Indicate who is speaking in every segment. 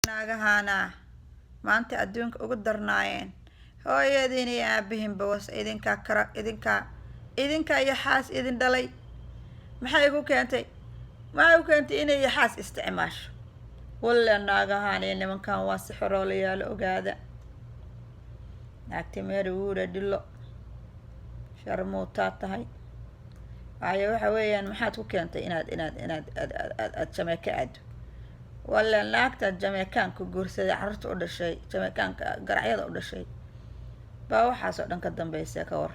Speaker 1: naagahaana maanta adduunka ugu darnaayeen hooyadiin iyo aabihiinba was idinkaa iyo xaas idin dhalay maxay ku keentay inay iyo xaas isticmaasho walla naagahaan iyo nimankan waa sixroolayaal ogaada naagti meeri wuudha dhilo sharmuutaa tahay waayo waxa weeyaan maxaad ku keentay inaad Jamaica aado walla naagta Jamaicaanka guursaday carruurta u dhashay Jamaicaanka garacyada u dhashay baa waxaasoo dhan ka dambaysa ka war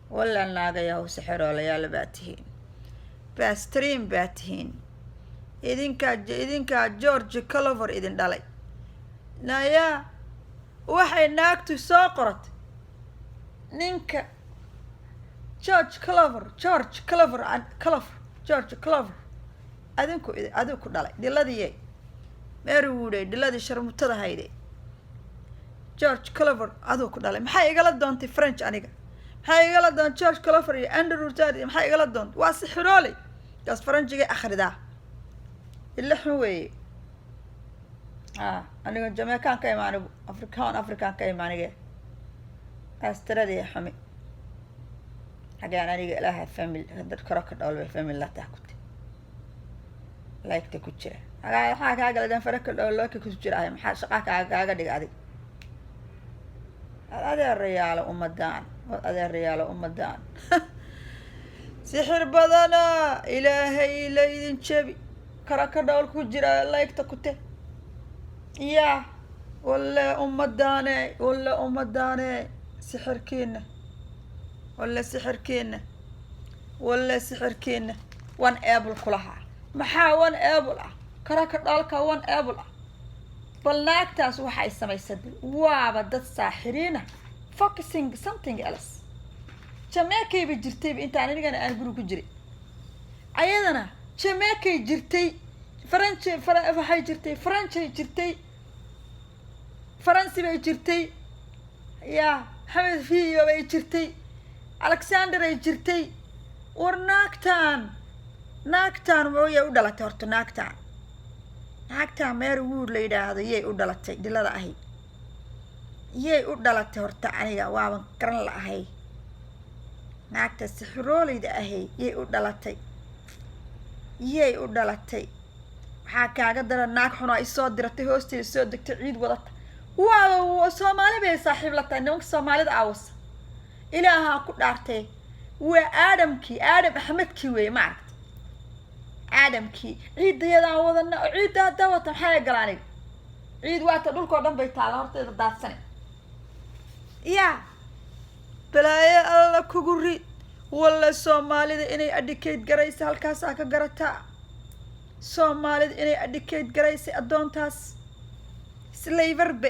Speaker 1: walla naagayahow sixroolayaal baa tihiin bastream baa tihiin idinkaa George Clover idin dhalay nayaa waxay naagtu soo qoratay ninka George Clover adinku dhalay dhiladii Mary Woodey dhiladii sharmutada hayde George Clover adinku dhalay maxay igala doontay French aniga maxay igala doon George Clover iyo Andrew Tate maxay igala doon waa sixroolay kaas Frenchiga akhridaa illa xun weeye aniga Jamaican ka imaanigu African ka imaanige Australia xami xagaan aniga ilaaha family dad karo ka dhawlay family la taakute like ku jira waxa kaaga ladan faraka dhawlay ku jira maxaa shaqa kaaga dhig adig adeerayaal ummadaan sixir badana ilaahay la idin jabi kara ka dhawl ku jira like kute ya walla ummadaane sixirkiina walla sixirkiina one able kulaha maxaa one able kara ka dhaalka one able bal naagtaas waxa ay samaysay waaba dad saaxiriina focusing something else Jamaica bay jirtay intaan anigana aan guri ku jiray ayadana Jamaica jirtay waxay jirtay Faransi bay jirtay ya Hamed Fiyo bay jirtay Alexander ay jirtay war naagtaan way u dhalatay horta naagtaan Mary Wood la yiraahdo yey u dhalatay dilada ahay yey u dhalatay horta aniga waaban garan la ahay naagta sixrooleyda ahay yey u dhalatay waxaa kaaga dara naag xun ay soo diratay hoosteeda soo degtay ciid wadata waa Soomaali bay saaxiib la tahay nimanka Soomaalida awas ilaaha ku dhaartay waa Aadam Axmedkii weey ma aragtay Aadamkii ciidayada wadana ciida dawata maxay galaanay ciid waata dhulkoo dhan bay taala horteeda daadsanay ya balaayo alla kugu rid walla Soomaalida inay adicate garaysa halkaas ka garataa Soomaalida inay adicate garaysa adoontaas slaved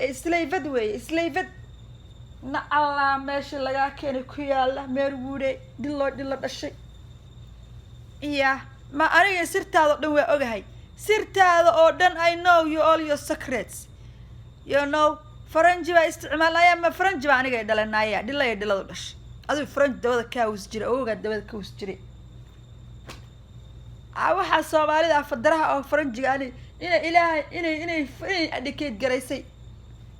Speaker 1: na alla meesha laga keenay ku yaala Mary Woodey dhilo dhashay iya ma aniga sirtaada dhan waa ogahay sirtaada oo dhan I know you all your secrets you know Faranji baa isticmaalaya ma Faranji baa aniga dhalanaya dhiladu dhashay adu Faranji dawada ka hoos jira ooga dawada ka hoos jiray waxa Soomaalida fadaraha oo Faranjiga inay adicate garaysay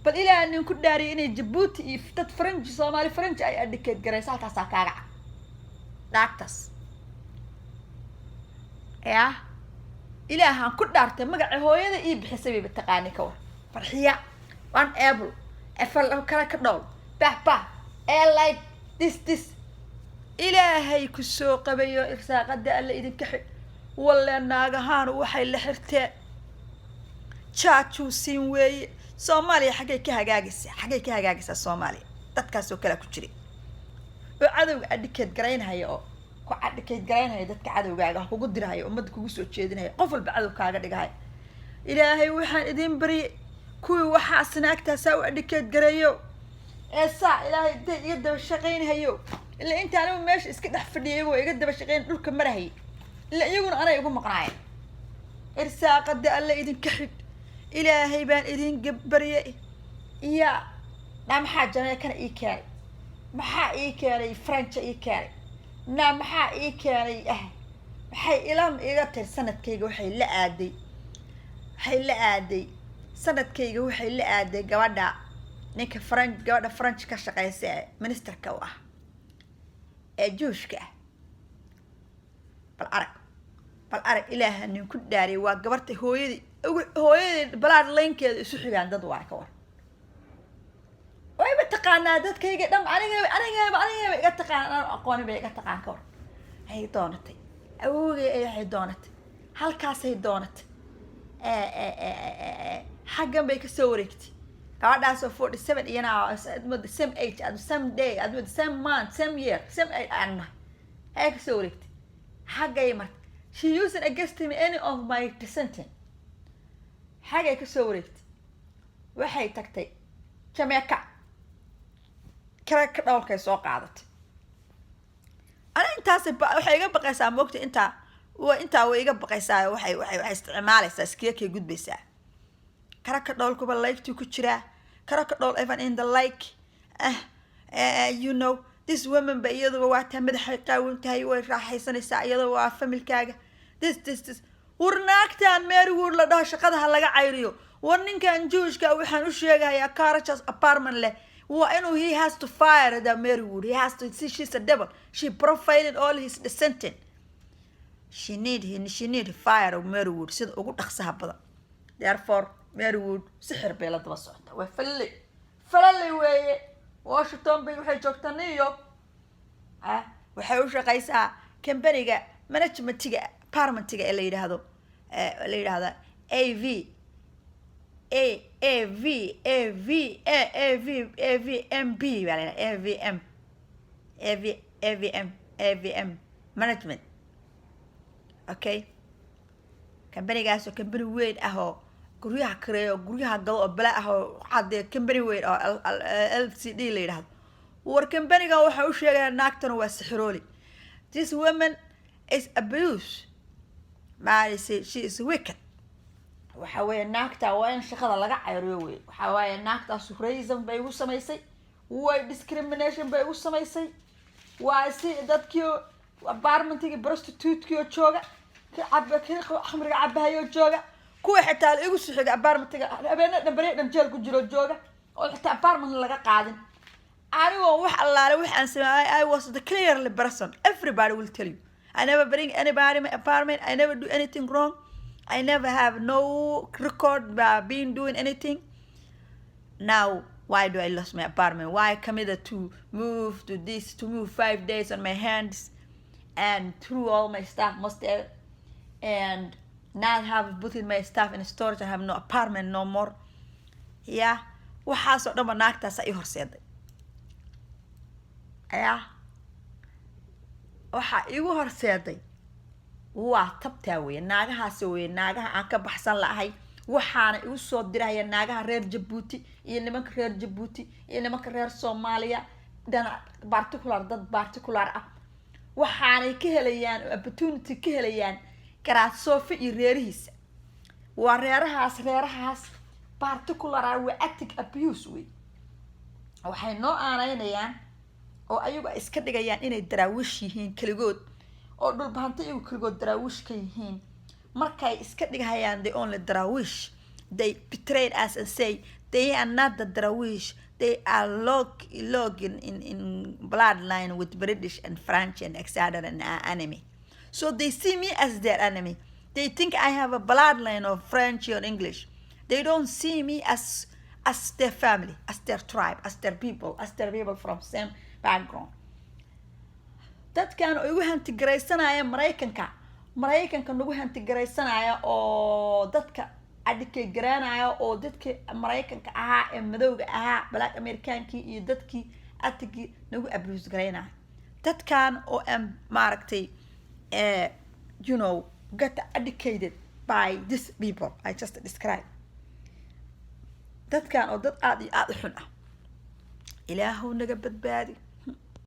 Speaker 1: bal ilaahay nin ku dhaariyay inay Djibouti iyo dad Soomaali Faranji ay adicate garaysay halkaas kaaga dhaagtas ya ilaahan ku dhaartay magaca hooyada ii bixisay bay taqaani ka war farxiya one able afal kala ka dhawl bah like this ilaahay ku soo qabayo irsaaqada alla idinka walla naagahaan waxay la xirtee chachu siin weeye Soomaaliya xagee ka hagaagaysa Soomaaliya dadkaas oo kala ku jiray oo cadawga adicate garaynaya oo ku adicate garaynaya dadka cadawgaaga kugu dirahay umad kugu soo jeedinaya qof walba cadow kaaga dhigahay ilaahay waxaan idin bariyay kuwii waxa sanaagtaas oo adicate garayo ilaahay iga daba shaqeynayo ila inta anigu meesha iska dhex fadhiyay oo iga daba shaqeyn dhulka marahay ila iyaguna anay ugu maqnaayeen irsaaqada alla idinka xid ilaahay baan idin bariyay iya maxaa Jamaica ii keenay maxaa ii keenay French ii keenay maxaa ii keenay maxay ilam iga tir sanadkayga waxay la aaday waxay la aaday sanadkayga waxay la aaday gabadha French ka shaqeysa ministerka u ah ee Juushka bal arag ilaaha nin ku dhaariyay waa gabarta hooyadii balaad leenkeeda isu xigaan dad waa ka war way taqaanaa dadkayga dham aniga iga taqaanaa aqooni bay iga taqaan ka war ay doonatay awogay ay doonatay halkaasay doonatay xaggan bay ka soo wareegtay gabadhaas oo 47 iyana the same age at the same day at the same month same year same anna ay ka soo wareegtay xaggay mar she used against me any of my descendant xaggay ka soo wareegtay waxay tagtay Jamaica kala ka dhawlkay soo qaadatay ana intaas waxay iga baqaysaa moogta inta way iga baqaysaa waxay isticmaalaysaa iskiyakay gudbaysaa kara ka dhawlkuba like ku jira kara ka dhawl even in the like you know this woman ba iyadu waa taa madaxay qaawintahay way raaxaysanaysaa iyadu waa familkaaga this warnaagtaan Marywood la dhaho shaqada laga cayriyo war ninkan Juushka waxaan u sheegayaa Carachas apartment leh waa inuu he has to fire the Marywood he has to see she's a devil she profiled all his descendant she need fire Marywood sida ugu dhaqsaha badan therefore Marywood sixir bay la daba socota way falay weeye Washington bay waxay joogtaa New York waxay u shaqaysaa company-ga managementiga apartmentiga ee la yiraahdo AVM management okay company-gaas oo company weyn ah oo guryaha kareeyo guryaha galo oo bala ah oo cadde company weyn oo LCD la yiraahdo war company-ga waxa uu sheegay naagtan waa sixirooli this woman is abuse she is wicked waxa weeye naagta waa in shaqada laga cayriyo weey waxa weeye naagta racism bay ugu samaysay way discrimination bay ugu samaysay waa si dadkii apartmentiga prostitute-kii jooga khamriga cabahayo jooga kuwa xitaa la igu suxiga apartmentiga habeenada bareedan jeel ku jiro jooga oo xitaa apartment laga qaadin anigu wax allaale waxaan sameeyay I was the clearly person everybody will tell you I never bring anybody in my apartment I never do anything wrong I never have no record by being doing anything now why do I lose my apartment why I committed to move 5 days on my hands and threw all my stuff and now have put my stuff in storage I have no apartment no more yeah waxaas oo dhan naagtaas ay horseeday waxa igu horseeday waa tabtaa weey naagahaas weey naagaha aan ka baxsan lahay waxaana igu soo diraya naagaha reer Djibouti iyo nimanka reer Djibouti iyo nimanka reer Soomaaliya dana particular ah waxaanay ka helayaan opportunity ka helayaan Karaasofi iyo reerihiisa waa reerahaas particular ah waa active abuse weey waxay noo aaneynayaan oo ayagu iska dhigayaan inay daraawish yihiin kaligood oo dhulbaanta iyagu kaligood daraawish ka yihiin markay iska dhigayaan they only daraawish they betrayed us and say they are not the daraawish they are logging in bloodline with British and French and etc and enemy so they see me as their enemy they think I have a bloodline of French or English they don't see me as their family as their tribe as their people from same background dadkan ugu hantigareysanaya Mareykanka nagu hantigareysanaya oo dadka adikay garanaya oo dadka Mareykanka ahaa ee madowga ahaa Black American-kii iyo dadkii atigi nagu abuse gareynaya dadkan oo maaragtay you know get educated by these people I just described dadkan oo dad aad iyo aad u xun ah ilaahu naga badbaadi